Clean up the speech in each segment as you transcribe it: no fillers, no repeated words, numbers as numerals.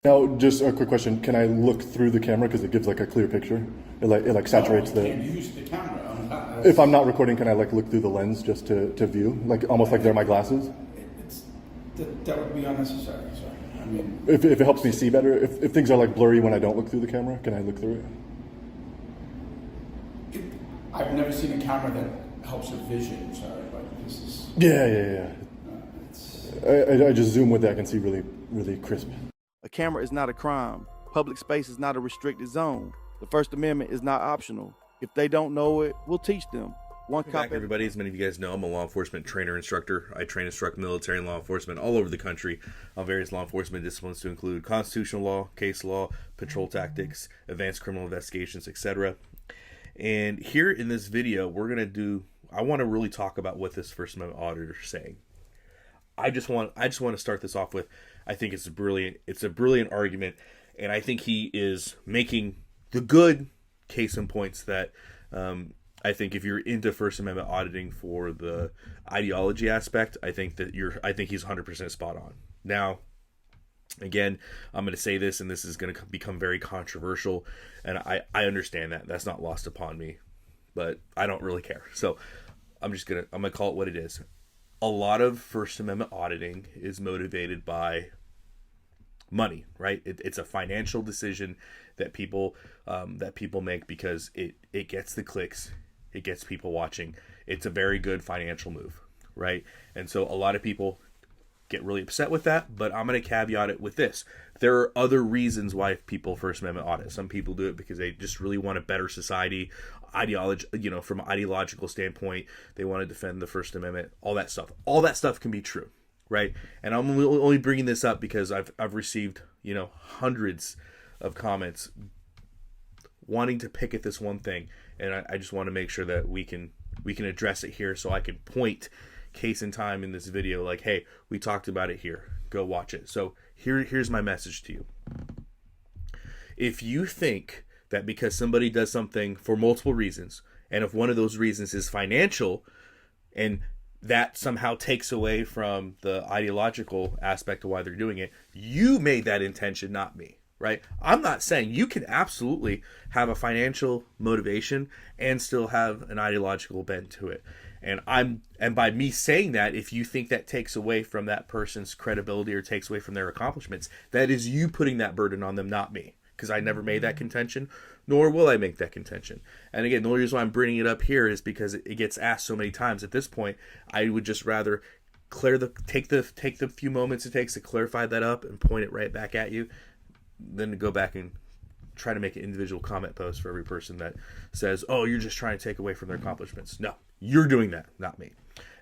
Now, just a quick question. Can I look through the camera because it gives like a clear picture? It like saturates No, you the... can't use the camera. If I'm not recording, can I like look through the lens just to view? Like almost like they're my glasses? It's, that would be unnecessary, sorry. I mean, If it helps me see better? If things are like blurry when I don't look through the camera, can I look through it? I've never seen a camera that helps your vision, sorry, but this is... Yeah. It's, I just zoom with that. I can see really, really crisp. A camera is not a crime. Public space is not a restricted zone. The First Amendment is not optional. If they don't know it, we'll teach them. Welcome back, everybody. As many of you guys know, I'm a law enforcement trainer instructor. I train and instruct military and law enforcement all over the country on various law enforcement disciplines to include constitutional law, case law, patrol tactics, advanced criminal investigations, etc. And here in this video, I want to really talk about what this First Amendment auditor is saying. I just want to start this off with, I think it's a brilliant argument, and I think he is making the good case in points that I think if you're into First Amendment auditing for the ideology aspect, I think he's 100% spot on. Now, again, I'm going to say this, and this is going to become very controversial, and I understand that. That's not lost upon me, but I don't really care. So I'm going to call it what it is. A lot of First Amendment auditing is motivated by money, right? It's a financial decision that people make because it gets the clicks, it gets people watching. It's a very good financial move, right? And so a lot of people get really upset with that, but I'm going to caveat it with this. There are other reasons why people First Amendment audit. Some people do it because they just really want a better society, from an ideological standpoint, they want to defend the First Amendment, all that stuff. All that stuff can be true, right? And I'm only bringing this up because I've received, hundreds of comments wanting to pick at this one thing, and I just want to make sure that we can address it here, so I can point case in time in this video like, hey, we talked about it here, go watch it. So here's my message to you. If you think that because somebody does something for multiple reasons, and if one of those reasons is financial, and that somehow takes away from the ideological aspect of why they're doing it, you made that intention, not me, right? I'm not saying you can absolutely have a financial motivation and still have an ideological bent to it. And by me saying that, if you think that takes away from that person's credibility or takes away from their accomplishments, that is you putting that burden on them, not me. Because I never made that contention, nor will I make that contention. And again, the only reason why I'm bringing it up here is because it gets asked so many times. At this point, I would just rather take the few moments it takes to clarify that up and point it right back at you, than to go back and try to make an individual comment post for every person that says, "Oh, you're just trying to take away from their accomplishments." No, you're doing that, not me.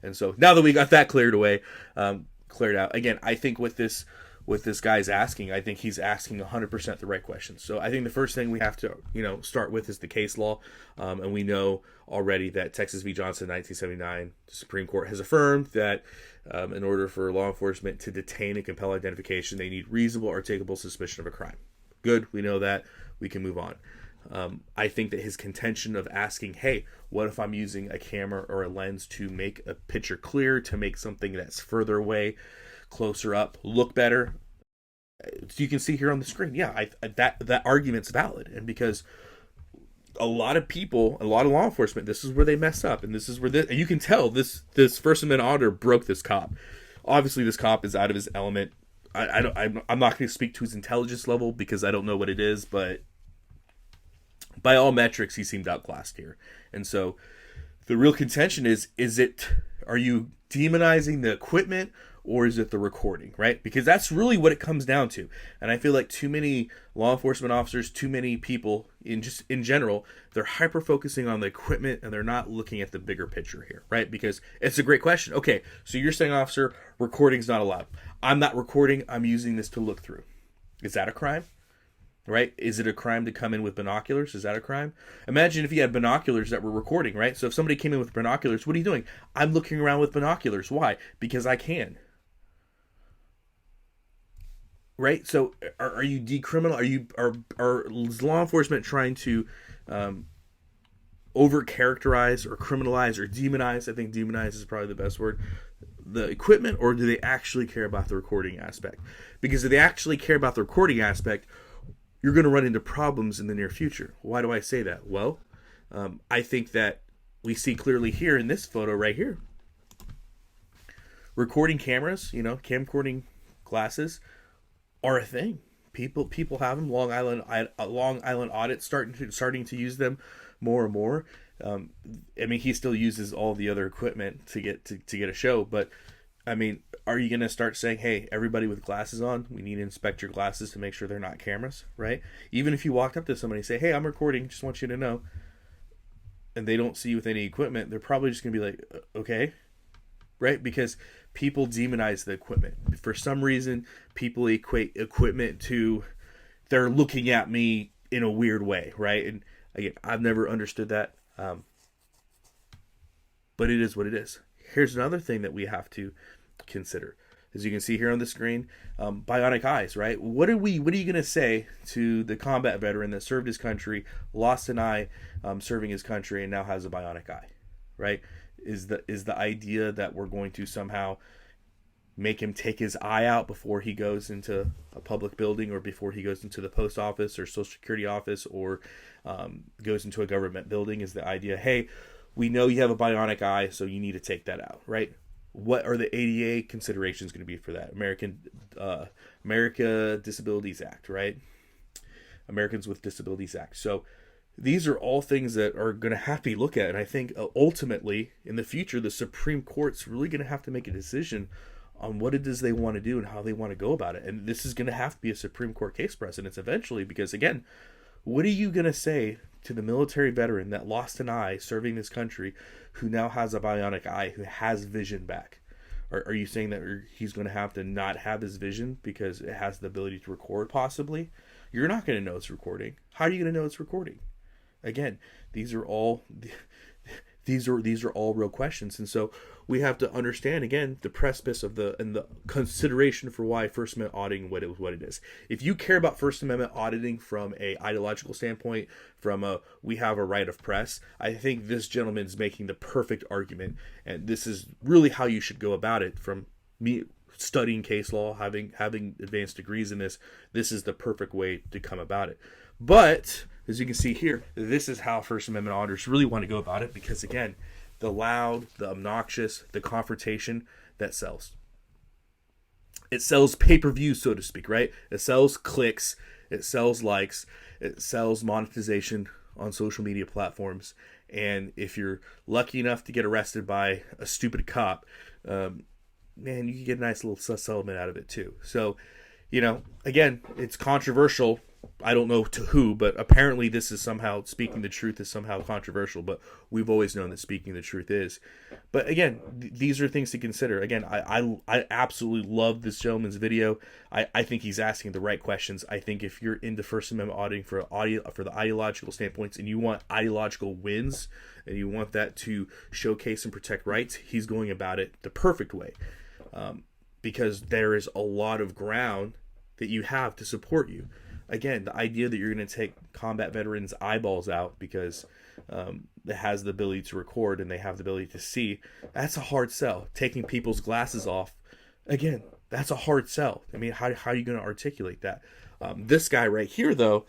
And so now that we got that cleared out, again, I think with this guy's asking, I think he's asking 100% the right questions. So I think the first thing we have to, start with is the case law. And we know already that Texas v. Johnson, 1979, the Supreme Court has affirmed that in order for law enforcement to detain and compel identification, they need reasonable, articulable suspicion of a crime. Good, we know that. We can move on. I think that his contention of asking, hey, what if I'm using a camera or a lens to make a picture clear, to make something that's further away, closer up, look better? You can see here on the screen, that argument's valid. And because a lot of people, a lot of law enforcement, this is where they mess up, and this is where and you can tell this First Amendment auditor broke this cop. Obviously, this cop is out of his element. I'm not going to speak to his intelligence level because I don't know what it is, but by all metrics, he seemed outclassed here. And so the real contention are you demonizing the equipment or is it the recording, right? Because that's really what it comes down to. And I feel like too many law enforcement officers, too many people in general, they're hyper focusing on the equipment and they're not looking at the bigger picture here, right? Because it's a great question. Okay, so you're saying, officer, recording's not allowed. I'm not recording, I'm using this to look through. Is that a crime? Right? Is it a crime to come in with binoculars? Is that a crime? Imagine if you had binoculars that were recording, right? So if somebody came in with binoculars, what are you doing? I'm looking around with binoculars. Why? Because I can. Right? So are you is law enforcement trying to over characterize or criminalize or demonize? I think demonize is probably the best word. the equipment, or do they actually care about the recording aspect? Because if they actually care about the recording aspect, you're going to run into problems in the near future. Why do I say that? Well, I think that we see clearly here in this photo right here. Recording cameras, camcording glasses are a thing. People have them. Long Island audit starting to use them more and more. I mean, he still uses all the other equipment to get a show, but I mean, are you going to start saying, hey, everybody with glasses on, we need to inspect your glasses to make sure they're not cameras, right? Even if you walked up to somebody and say, hey, I'm recording, just want you to know, and they don't see you with any equipment, they're probably just going to be like, okay, right? Because people demonize the equipment. For some reason, people equate equipment to they're looking at me in a weird way, right? And again, I've never understood that, but it is what it is. Here's another thing that we have to consider. As you can see here on the screen, bionic eyes, right? What are you going to say to the combat veteran that served his country, lost an eye serving his country, and now has a bionic eye, right? Is the idea that we're going to somehow make him take his eye out before he goes into a public building, or before he goes into the post office or social security office, or goes into a government building? Is the idea, hey, we know you have a bionic eye, so you need to take that out, right? What are the ADA considerations going to be for that? America Disabilities Act, right? Americans with Disabilities Act. So these are all things that are going to have to be looked at. And I think ultimately in the future, the Supreme Court's really going to have to make a decision on what it is they want to do and how they want to go about it. And this is going to have to be a Supreme Court case precedent eventually, because again, what are you going to say to the military veteran that lost an eye serving this country, who now has a bionic eye, who has vision back? Are you saying that he's going to have to not have his vision because it has the ability to record possibly? You're not going to know it's recording. How are you going to know it's recording? Again, these are all real questions, and so we have to understand again the precipice of the consideration for why First Amendment auditing what it is. If you care about First Amendment auditing from a ideological standpoint, from a we have a right of press, I think this gentleman's making the perfect argument, and this is really how you should go about it. From me studying case law, having advanced degrees in this is the perfect way to come about it. But as you can see here, this is how First Amendment auditors really want to go about it, because again, the loud, the obnoxious, the confrontation, that sells. It sells pay-per-view, so to speak, right? It sells clicks, it sells likes, it sells monetization on social media platforms. And if you're lucky enough to get arrested by a stupid cop, man, you can get a nice little settlement out of it too. So, again, it's controversial. I don't know to who, but apparently this is somehow, speaking the truth is somehow controversial, but we've always known that speaking the truth is. But again, these are things to consider. Again, I absolutely love this gentleman's video. I think he's asking the right questions. I think if you're into First Amendment auditing for the ideological standpoints, and you want ideological wins, and you want that to showcase and protect rights, he's going about it the perfect way. Because there is a lot of ground that you have to support you. Again, the idea that you're going to take combat veterans' eyeballs out because it has the ability to record and they have the ability to see, that's a hard sell. Taking people's glasses off, again, that's a hard sell. I mean, how are you going to articulate that? This guy right here, though,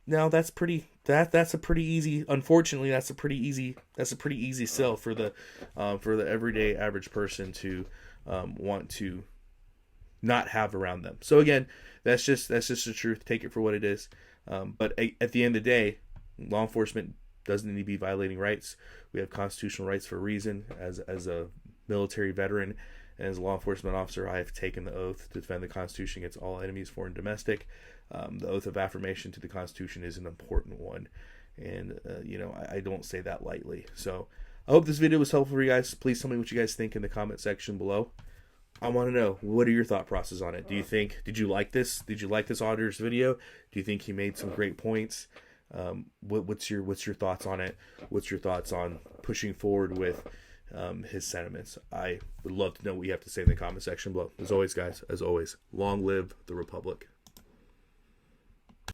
now that's a pretty easy. Unfortunately, that's a pretty easy sell for the everyday average person to want to not have around them. So again, that's just the truth. Take it for what it is. But at the end of the day, law enforcement doesn't need to be violating rights. We have constitutional rights for a reason. As a military veteran and as a law enforcement officer, I have taken the oath to defend the Constitution against all enemies, foreign and domestic. The oath of affirmation to the Constitution is an important one, and I don't say that lightly. So I hope this video was helpful for you guys. Please tell me what you guys think in the comment section below. I want to know, what are your thought process on it? Did you like this? Did you like this auditor's video? Do you think he made some great points? What's your thoughts on it? What's your thoughts on pushing forward with his sentiments? I would love to know what you have to say in the comment section below. As always, guys, long live the Republic.